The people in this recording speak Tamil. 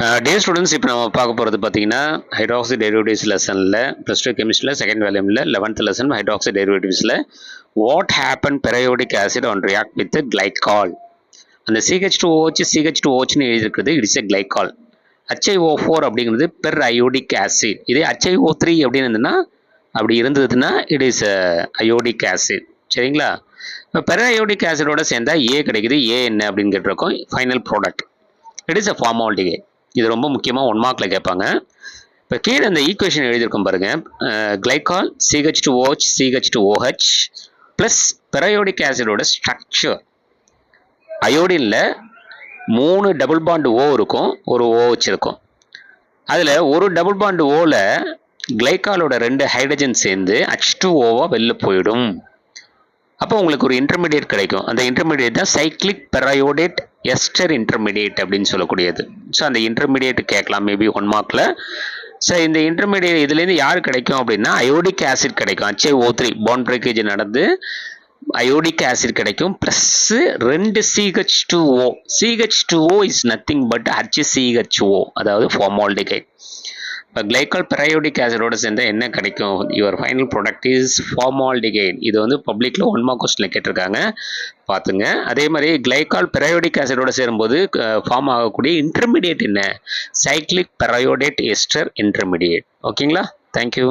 Dear students, இப்போ நம்ம பார்க்க போகிறது பார்த்தீங்கன்னா ஹைட்ராக்சி டெரிவேட்டிவ்ஸ் லெசனில் ப்ளஸ் டூ கெமிஸ்ட்ரியில் second volume 11th lesson hydroxy டெரிவேட்டிவ்ஸில் what happen periodic acid on react with glycol. அந்த CH2OH CH2OHன்னு எழுதியிருக்கிறது இட்ஸ் எ கிளைகால். HiO4 அப்படிங்கிறது பெர் அயோடிக் ஆசிட். இதே HiO3 அப்படின்னு இருந்ததுன்னா அப்படி இருந்ததுன்னா இட் இஸ் அயோடிக் ஆசிட். சரிங்களா? இப்போ பெர் அயோடிக் ஆசிடோட சேர்ந்தா ஏ கிடைக்குது. ஏ என்ன அப்படின்னு கேட்டிருக்கோம். Final product it is a formaldehyde. இது ரொம்ப முக்கியமாக 1 மார்க்கில் கேட்பாங்க. இப்போ கீழே இந்த ஈக்குவேஷன் எழுதியிருக்கோம் பாருங்க. Glycol CH2OH CH2OH plus periodic ஆசிடோட ஸ்ட்ரக்சர். அயோடினில் 3 டபுள் பாண்ட் ஓ இருக்கும், ஒரு OH இருக்கும். அதில் ஒரு டபுள் பாண்ட் ஓவில் கிளைகாலோட 2 ஹைட்ரஜன் சேர்ந்து H2Oவா வெளில போயிடும். அப்போ உங்களுக்கு ஒரு இன்டர்மீடியேட் கிடைக்கும். அந்த இன்டர்மீடியேட் தான் சைக்ளிக் பெரியோடேட் எஸ்டர் இன்டர்மீடியேட் அப்படின்னு சொல்லக்கூடியது. ஸோ அந்த இன்டர்மீடியேட் கேட்கலாம் மேபி 1 மார்க்கில். ஸோ இந்த இன்டர்மீடியேட் இதுலேருந்து யார் கிடைக்கும் அப்படின்னா அயோடிக் ஆசிட் கிடைக்கும். HiO3 பாண்ட் பிரேக்கேஜ் நடந்து அயோடிக் ஆசிட் கிடைக்கும். Plus 2 CH2O. CH2O is nothing but HCHO, அதாவது ஃபார்மால்டிகைட். இப்போ கிளைகால் பெரியோடிக் ஆசிடோட சேர்ந்து என்ன கிடைக்கும்? Your final product is formaldehyde. இது வந்து பப்ளிக்கில் 1 மார்க் கொஸ்டினில் கேட்டிருக்காங்க, பார்த்துங்க. அதே மாதிரி கிளைகால் பெரியோடிக் ஆசிடோட சேரும்போது ஃபார்ம் ஆகக்கூடிய இன்டர்மீடியேட் என்ன? Cyclic periodate ester intermediate. ஓகேங்களா? தேங்க்யூ.